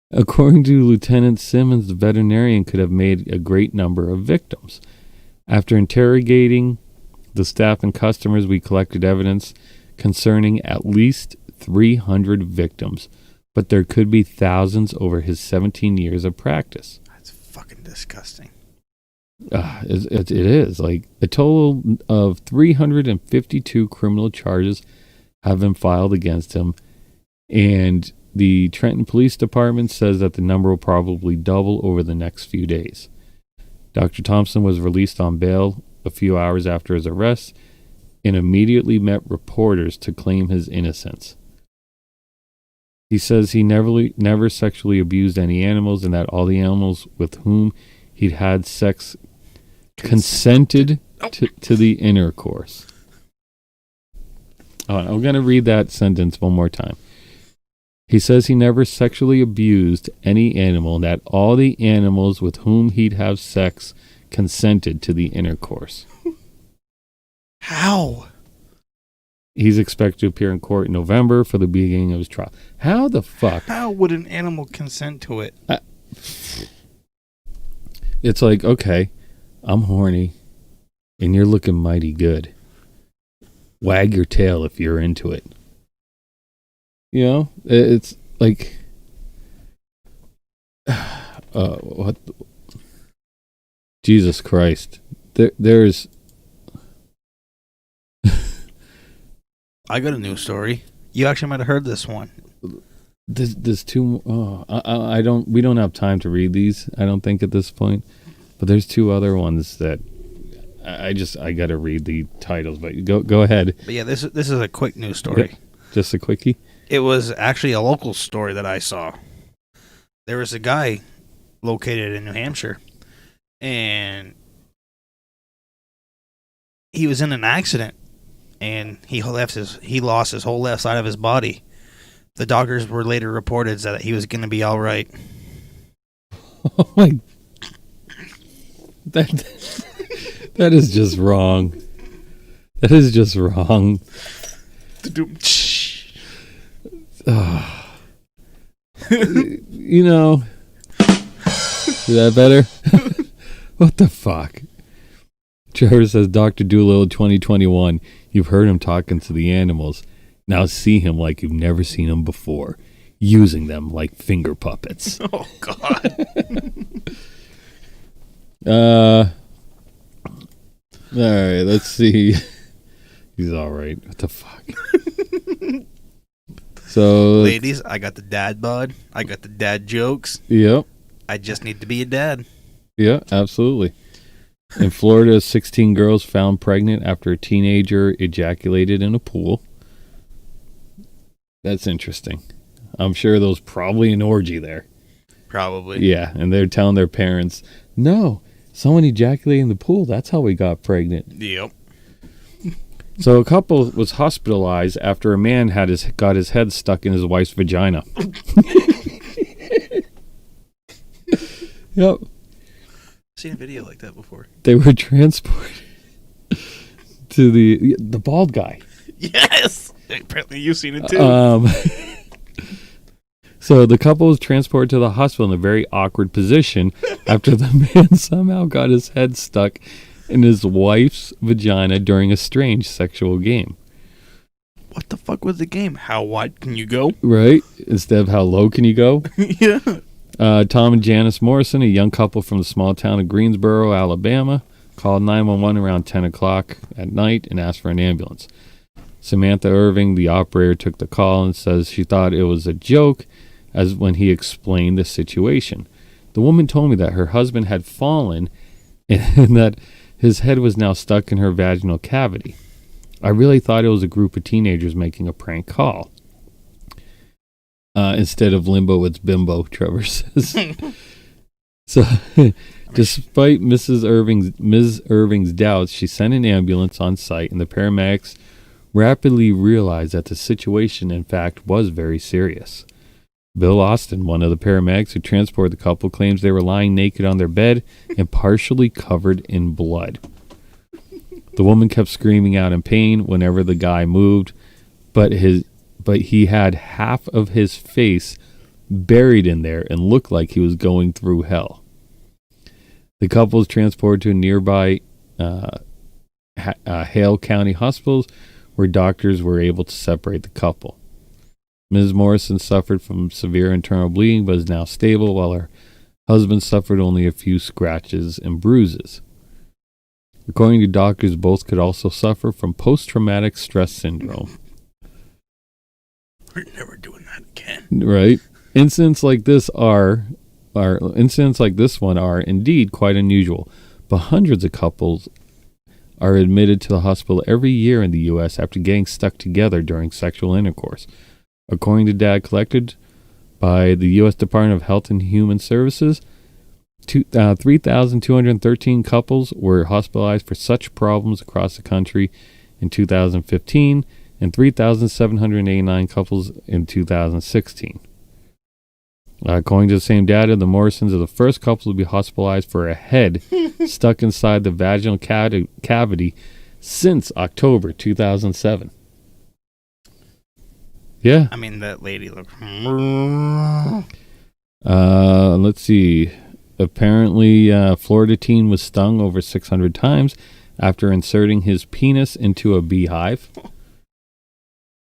According to Lieutenant Simmons, the veterinarian could have made a great number of victims. After interrogating the staff and customers, we collected evidence concerning at least 300 victims, but there could be thousands over his 17 years of practice. That's fucking disgusting. It is. Like, a total of 352 criminal charges have been filed against him, and the Trenton Police Department says that the number will probably double over the next few days. Dr. Thompson was released on bail a few hours after his arrest and immediately met reporters to claim his innocence. He says he never sexually abused any animals, and that all the animals with whom he'd had sex consented to the intercourse. I'm going to read that sentence one more time. He says he never sexually abused any animal, and that all the animals with whom he'd have sex consented to the intercourse. How? He's expected to appear in court in November for the beginning of his trial. How the fuck? How would an animal consent to it? It's like, okay, I'm horny and you're looking mighty good. Wag your tail if you're into it. You know, it's like, what? Jesus Christ. There's. I got a news story. You actually might have heard this one. There's two. I don't. We don't have time to read these. I don't think at this point. But there's two other ones that I got to read the titles. But go ahead. But yeah, this is a quick news story. Just a quickie. It was actually a local story that I saw. There was a guy located in New Hampshire, and he was in an accident, and he lost his whole left side of his body. The doctors were later reported that he was going to be all right. Oh my! That is just wrong. That is just wrong. You know, is that better? What the fuck? Trevor says, Dr. Doolittle 2021. You've heard him talking to the animals. Now see him like you've never seen him before, using them like finger puppets. Oh, God. All right, let's see. He's all right. What the fuck? So, ladies, I got the dad bod. I got the dad jokes. Yep. I just need to be a dad. Yeah, absolutely. In Florida, 16 girls found pregnant after a teenager ejaculated in a pool. That's interesting. I'm sure there was probably an orgy there. Probably. Yeah, and they're telling their parents, no, someone ejaculated in the pool. That's how we got pregnant. Yep. So a couple was hospitalized after a man got his head stuck in his wife's vagina. Yep. Seen a video like that before. They were transported to the bald guy. Yes. Apparently you've seen it too. So the couple was transported to the hospital in a very awkward position after the man somehow got his head stuck in his wife's vagina during a strange sexual game. What the fuck was the game? How wide can you go? Right? Instead of how low can you go? Yeah. Tom and Janice Morrison, a young couple from the small town of Greensboro, Alabama, called 911 around 10 o'clock at night and asked for an ambulance. Samantha Irving, the operator, took the call and says she thought it was a joke as when he explained the situation. The woman told me that her husband had fallen and that his head was now stuck in her vaginal cavity. I really thought it was a group of teenagers making a prank call. Instead of limbo, it's bimbo, Trevor says. So, despite Ms. Irving's doubts, she sent an ambulance on site, and the paramedics rapidly realized that the situation, in fact, was very serious. Bill Austin, one of the paramedics who transported the couple, claims they were lying naked on their bed and partially covered in blood. The woman kept screaming out in pain whenever the guy moved, but he had half of his face buried in there and looked like he was going through hell. The couple was transported to nearby Hale County hospitals where doctors were able to separate the couple. Ms. Morrison suffered from severe internal bleeding but is now stable, while her husband suffered only a few scratches and bruises. According to doctors, both could also suffer from post-traumatic stress syndrome. We're never doing that again. Right? Incidents like this one are indeed quite unusual, but hundreds of couples are admitted to the hospital every year in the U.S. after getting stuck together during sexual intercourse. According to data collected by the U.S. Department of Health and Human Services, 3,213 couples were hospitalized for such problems across the country in 2015 and 3,789 couples in 2016. According to the same data, the Morrisons are the first couple to be hospitalized for a head stuck inside the vaginal cavity since October 2007. Yeah. I mean, that lady looked... Let's see. apparently, Florida teen was stung over 600 times after inserting his penis into a beehive.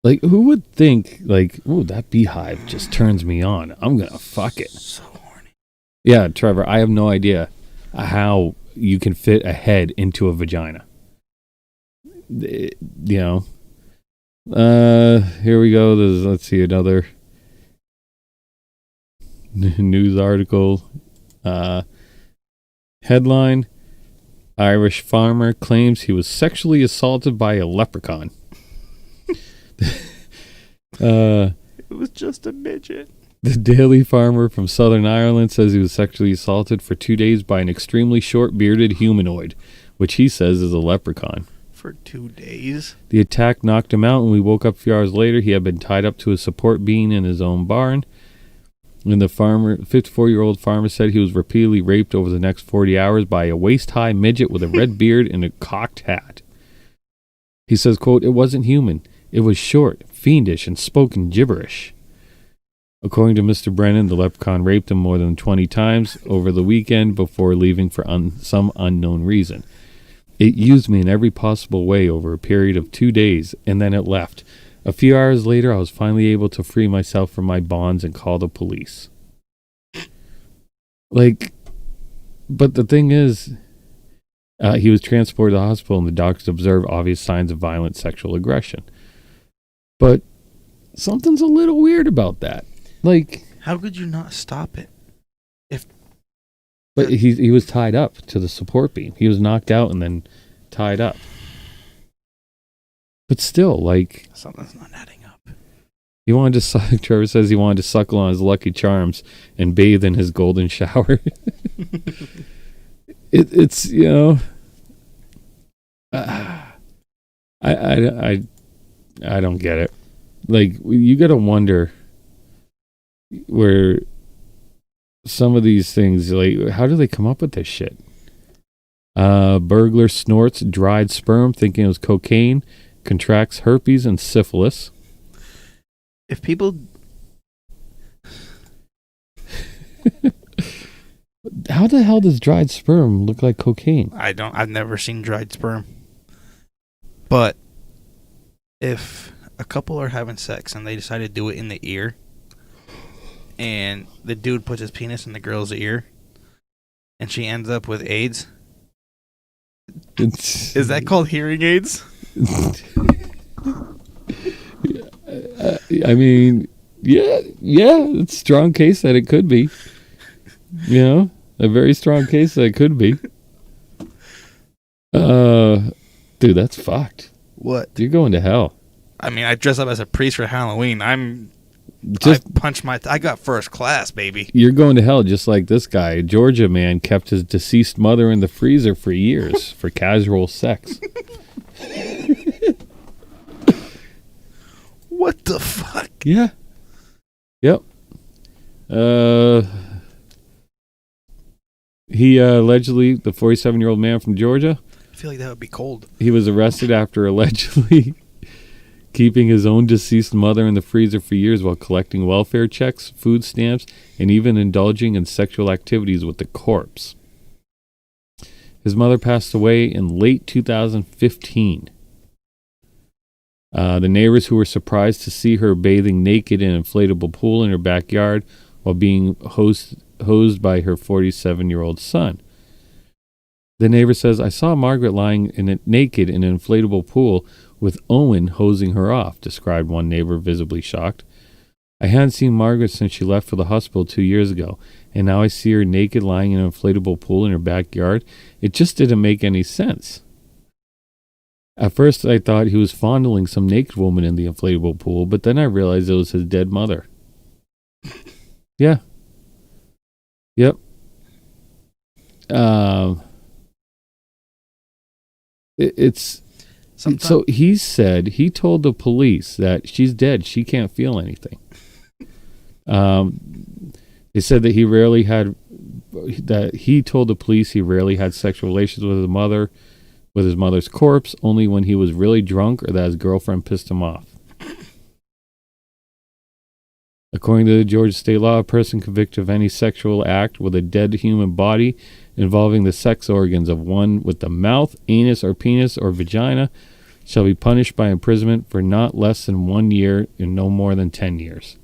Like, who would think, like, oh, that beehive just turns me on. I'm going to fuck it. So horny. Yeah, Trevor, I have no idea how you can fit a head into a vagina. You know. Here we go. Let's see, another news article. Headline: Irish farmer claims he was sexually assaulted by a leprechaun. It was just a midget. The Daily Farmer from Southern Ireland says he was sexually assaulted for 2 days by an extremely short bearded humanoid, which he says is a leprechaun. For 2 days? The attack knocked him out, and we woke up a few hours later. He had been tied up to a support beam in his own barn. And the 54-year-old farmer said he was repeatedly raped over the next 40 hours by a waist-high midget with a red beard and a cocked hat. He says, quote, "It wasn't human. It was short, fiendish, and spoken gibberish." According to Mr. Brennan, the leprechaun raped him more than 20 times over the weekend before leaving for some unknown reason. "It used me in every possible way over a period of 2 days, and then it left. A few hours later, I was finally able to free myself from my bonds and call the police." Like, but the thing is, he was transported to the hospital, and the doctors observed obvious signs of violent sexual aggression. But something's a little weird about that. Like, how could you not stop it? But he was tied up to the support beam. He was knocked out and then tied up. But still, like, something's not adding up. He wanted to Trevor says he wanted to suckle on his Lucky Charms and bathe in his golden shower. It's you know, I don't get it. Like, you got to wonder where some of these things, like, how do they come up with this shit? Burglar snorts dried sperm thinking it was cocaine, contracts herpes and syphilis. If people... How the hell does dried sperm look like cocaine? I've never seen dried sperm. But if a couple are having sex and they decide to do it in the ear, and the dude puts his penis in the girl's ear, and she ends up with AIDS, is that called hearing aids? I mean, yeah, it's a strong case that it could be. You know, a very strong case that it could be. Dude, that's fucked. What? You're going to hell. I mean, I dress up as a priest for Halloween. I got first class, baby. You're going to hell just like this guy. A Georgia man kept his deceased mother in the freezer for years for casual sex. What the fuck? Yeah. Yep. He allegedly, the 47-year-old man from Georgia, I feel like that would be cold. he was arrested after allegedly keeping his own deceased mother in the freezer for years while collecting welfare checks, food stamps, and even indulging in sexual activities with the corpse. His mother passed away in late 2015. The neighbors who were surprised to see her bathing naked in an inflatable pool in her backyard while being hosed by her 47-year-old son. The neighbor says, "I saw Margaret lying naked in an inflatable pool with Owen hosing her off," described one neighbor, visibly shocked. "I hadn't seen Margaret since she left for the hospital 2 years ago, and now I see her naked lying in an inflatable pool in her backyard. It just didn't make any sense. At first I thought he was fondling some naked woman in the inflatable pool, but then I realized it was his dead mother." Yeah. Yep. It's Sometimes. so he told the police that she's dead. She can't feel anything. They said that he told the police he rarely had sexual relations with his mother's corpse, only when he was really drunk or that his girlfriend pissed him off. According to the Georgia state law, a person convicted of any sexual act with a dead human body involving the sex organs of one with the mouth, anus, or penis, or vagina shall be punished by imprisonment for not less than 1 year and no more than 10 years.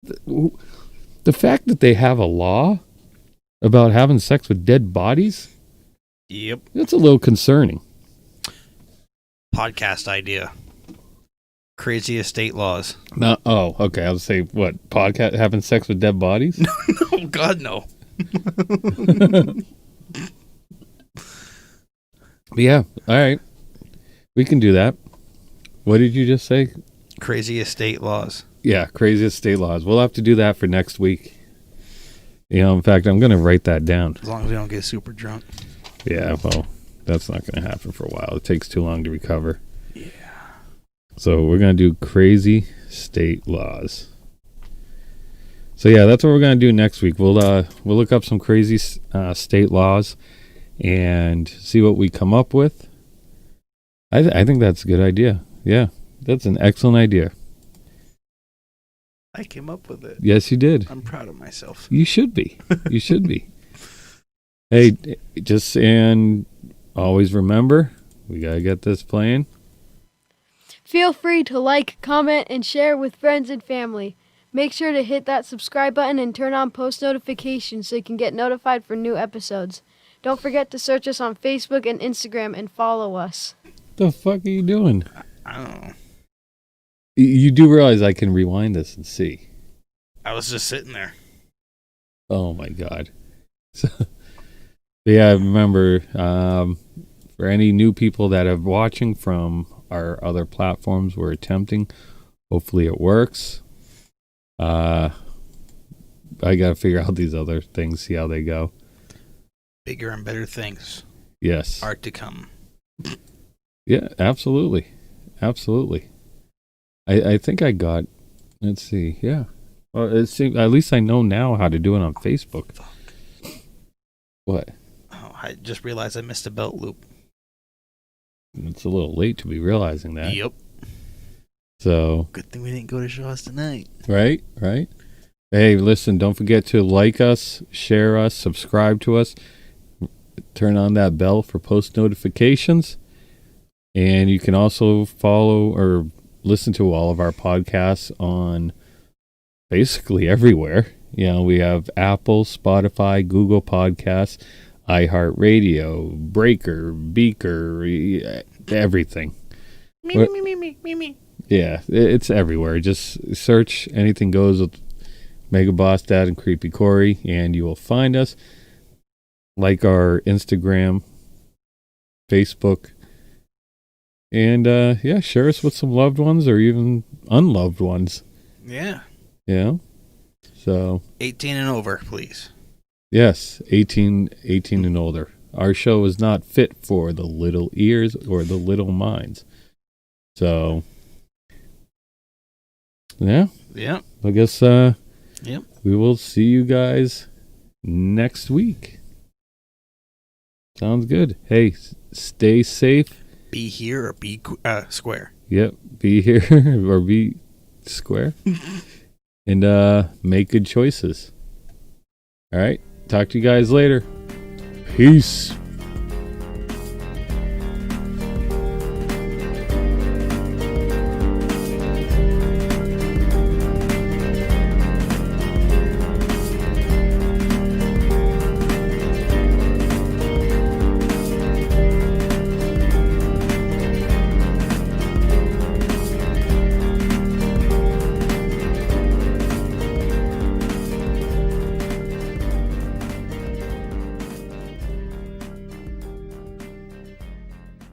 The fact that they have a law about having sex with dead bodies, Yep. that's a little concerning. Podcast idea. Craziest state laws. No, oh, okay. I'll say what? Podcast having sex with dead bodies? Oh, God, no. Yeah. All right. We can do that. What did you just say? Craziest state laws. Yeah, craziest state laws. We'll have to do that for next week. You know, in fact, I'm going to write that down. As long as we don't get super drunk. Yeah, well, that's not going to happen for a while. It takes too long to recover. Yeah. So we're going to do crazy state laws. So yeah, that's what we're going to do next week. We'll look up some crazy state laws and see what we come up with. I think that's a good idea. Yeah, that's an excellent idea. I came up with it. Yes, you did. I'm proud of myself. You should be. You should be. Hey, and always remember, we got to get this playing. Feel free to like, comment, and share with friends and family. Make sure to hit that subscribe button and turn on post notifications so you can get notified for new episodes. Don't forget to search us on Facebook and Instagram and follow us. The fuck are you doing? I don't know. You do realize I can rewind this and see. I was just sitting there. Oh my God. So, yeah, remember, for any new people that are watching from our other platforms, we're attempting. Hopefully it works. I got to figure out these other things, see how they go. Bigger and better things Yes. are to come. Yeah, absolutely. Absolutely. I think I got, let's see, yeah. Well, it seems, at least I know now how to do it on Facebook. Fuck. What? Oh, I just realized I missed a belt loop. It's a little late to be realizing that. Yep. So, Good thing we didn't go to Shaw's tonight. right. Hey, listen, don't forget to like us, share us, subscribe to us, turn on that bell for post notifications. And you can also follow or listen to all of our podcasts on basically everywhere. You know, we have Apple, Spotify, Google Podcasts, iHeartRadio, Breaker, Beaker, everything. Me. Yeah, it's everywhere. Just search Anything Goes with Mega Boss Dad and Creepy Corey, and you will find us. Like our Instagram, Facebook, and yeah, share us with some loved ones or even unloved ones. Yeah. Yeah. So 18 and over, please. yes, 18 and older. Our show is not fit for the little ears or the little minds. So yeah, Yep. I guess Yep. we will see you guys next week. Sounds good. Hey, stay safe. Be here or be square. Yep, be here or be square. And make good choices. All right, talk to you guys later. Peace.